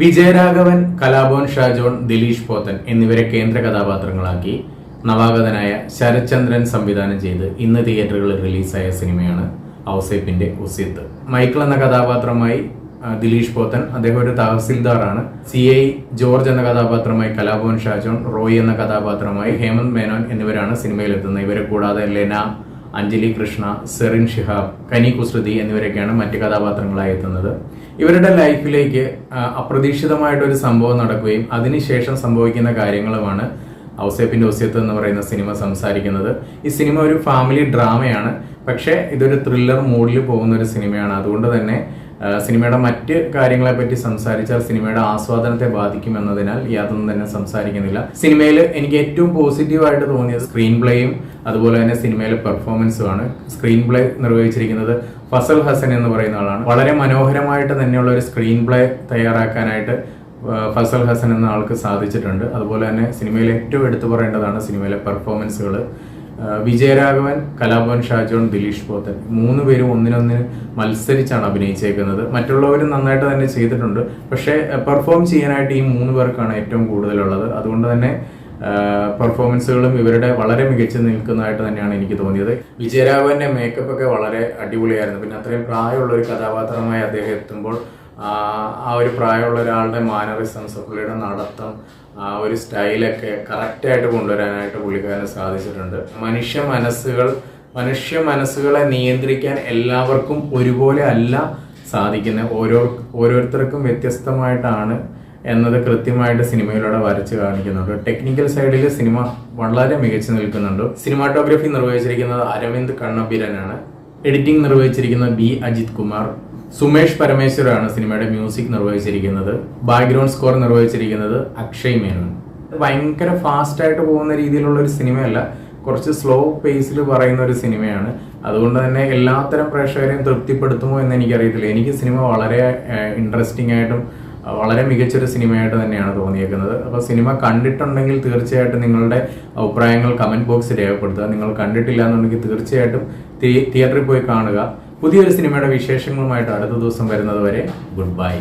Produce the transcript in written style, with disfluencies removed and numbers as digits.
വിജയരാഘവൻ, കലാഭവൻ ഷാജോൺ, ദിലീഷ് പോത്തൻ എന്നിവരെ കേന്ദ്ര കഥാപാത്രങ്ങളാക്കി നവാഗതനായ ശരത്ചന്ദ്രൻ സംവിധാനം ചെയ്ത് ഇന്ന് തിയേറ്ററുകളിൽ റിലീസായ സിനിമയാണ് ഔസേപ്പിന്റെ ഉസിത്ത്. മൈക്കിൾ എന്ന കഥാപാത്രമായി ദിലീഷ് പോത്തൻ, അദ്ദേഹം ഒരു തഹസിൽദാറാണ്. CI ജോർജ് എന്ന കഥാപാത്രമായി കലാഭവൻ ഷാജോൺ, റോയ് എന്ന കഥാപാത്രമായി ഹേമന്ത് മേനോൻ എന്നിവരാണ് സിനിമയിലെത്തുന്നത്. ഇവരെ കൂടാതെ ലെന, അഞ്ജലി കൃഷ്ണ, സെറിൻ ഷിഹാബ്, കനി കുസൃതി എന്നിവരൊക്കെയാണ് മറ്റ് കഥാപാത്രങ്ങളായി എത്തുന്നത്. ഇവരുടെ ലൈഫിലേക്ക് അപ്രതീക്ഷിതമായിട്ടൊരു സംഭവം നടക്കുകയും അതിനുശേഷം സംഭവിക്കുന്ന കാര്യങ്ങളുമാണ് ഔസേപ്പിന്റെ ഉസിത്ത് എന്ന് പറയുന്ന സിനിമ സംസാരിക്കുന്നത്. ഈ സിനിമ ഒരു ഫാമിലി ഡ്രാമയാണ്, പക്ഷേ ഇതൊരു ത്രില്ലർ മൂഡിൽ പോകുന്ന ഒരു സിനിമയാണ്. അതുകൊണ്ട് തന്നെ സിനിമയുടെ മറ്റ് കാര്യങ്ങളെ പറ്റി സംസാരിച്ചാൽ സിനിമയുടെ ആസ്വാദനത്തെ ബാധിക്കുമെന്നതിനാൽ യാതൊന്നും തന്നെ സംസാരിക്കുന്നില്ല. സിനിമയിൽ എനിക്ക് ഏറ്റവും പോസിറ്റീവായിട്ട് തോന്നിയത് സ്ക്രീൻ പ്ലേയും അതുപോലെ തന്നെ സിനിമയിലെ പെർഫോമൻസുമാണ്. സ്ക്രീൻ പ്ലേ നിർവഹിച്ചിരിക്കുന്നത് ഫസൽ ഹസൻ എന്ന് പറയുന്ന ആളാണ്. വളരെ മനോഹരമായിട്ട് തന്നെയുള്ള ഒരു സ്ക്രീൻ പ്ലേ തയ്യാറാക്കാനായിട്ട് ഫസൽ ഹസൻ എന്ന ആൾക്ക് സാധിച്ചിട്ടുണ്ട്. അതുപോലെ തന്നെ സിനിമയിൽ ഏറ്റവും എടുത്തു പറയേണ്ടതാണ് സിനിമയിലെ പെർഫോമൻസുകൾ. വിജയരാഘവൻ, കലാഭവൻ ഷാജോൺ, ദിലീഷ് പോത്തൻ 3 പേരും ഒന്നിനൊന്നിന് മത്സരിച്ചാണ് അഭിനയിച്ചേക്കുന്നത്. മറ്റുള്ളവരും നന്നായിട്ട് തന്നെ ചെയ്തിട്ടുണ്ട്, പക്ഷേ പെർഫോം ചെയ്യാനായിട്ട് ഈ 3 പേർക്കാണ് ഏറ്റവും കൂടുതലുള്ളത്. അതുകൊണ്ട് തന്നെ പെർഫോമൻസുകളും ഇവരുടെ വളരെ മികച്ചു നിൽക്കുന്നതായിട്ട് തന്നെയാണ് എനിക്ക് തോന്നിയത്. വിജയരാഘവന്റെ മേക്കപ്പ് ഒക്കെ വളരെ അടിപൊളിയായിരുന്നു. പിന്നെ അത്രയും പ്രായമുള്ള ഒരു കഥാപാത്രമായി അദ്ദേഹം എത്തുമ്പോൾ ആ ഒരു പ്രായമുള്ള ഒരാളുടെ മാനറിസംസ്, പുള്ളിയുടെ നടത്തം, ആ ഒരു സ്റ്റൈലൊക്കെ കറക്റ്റായിട്ട് കൊണ്ടുവരാനായിട്ട് പുള്ളിക്കാരന് സാധിച്ചിട്ടുണ്ട്. മനുഷ്യ മനസ്സുകളെ നിയന്ത്രിക്കാൻ എല്ലാവർക്കും ഒരുപോലെ അല്ല സാധിക്കുന്നത്. ഓരോരുത്തർക്കും വ്യത്യസ്തമായിട്ടാണ് എന്നത് കൃത്യമായിട്ട് സിനിമയിലൂടെ വരച്ച് കാണിക്കുന്നുണ്ട്. ടെക്നിക്കൽ സൈഡിൽ സിനിമ വളരെ മികച്ചു നിൽക്കുന്നുണ്ട്. സിനിമാറ്റോഗ്രഫി നിർവഹിച്ചിരിക്കുന്നത് അരവിന്ദ് കണ്ണബിരനാണ്. എഡിറ്റിംഗ് നിർവഹിച്ചിരിക്കുന്നത് B. അജിത് കുമാർ. സുമേഷ് പരമേശ്വറാണ് സിനിമയുടെ മ്യൂസിക് നിർവഹിച്ചിരിക്കുന്നത്. ബാക്ക്ഗ്രൗണ്ട് സ്കോർ നിർവഹിച്ചിരിക്കുന്നത് അക്ഷയ് മേനോൻ. ഭയങ്കര ഫാസ്റ്റായിട്ട് പോകുന്ന രീതിയിലുള്ള ഒരു സിനിമയല്ല, കുറച്ച് സ്ലോ പേസിൽ പറയുന്ന ഒരു സിനിമയാണ്. അതുകൊണ്ട് തന്നെ എല്ലാത്തരം പ്രേക്ഷകരെയും തൃപ്തിപ്പെടുത്തുമോ എന്ന് എനിക്കറിയത്തില്ല. എനിക്ക് സിനിമ വളരെ ഇൻട്രസ്റ്റിംഗ് ആയിട്ടും വളരെ മികച്ചൊരു സിനിമയായിട്ട് തന്നെയാണ് തോന്നിയേക്കുന്നത്. അപ്പോൾ സിനിമ കണ്ടിട്ടുണ്ടെങ്കിൽ തീർച്ചയായിട്ടും നിങ്ങളുടെ അഭിപ്രായങ്ങൾ കമൻറ്റ് ബോക്സിൽ രേഖപ്പെടുത്തുക. നിങ്ങൾ കണ്ടിട്ടില്ല എന്നുണ്ടെങ്കിൽ തീർച്ചയായിട്ടും തിയേറ്ററിൽ പോയി കാണുക. പുതിയൊരു സിനിമയുടെ വിശേഷങ്ങളുമായിട്ട് അടുത്ത ദിവസം വരുന്നത് വരെ ഗുഡ് ബൈ.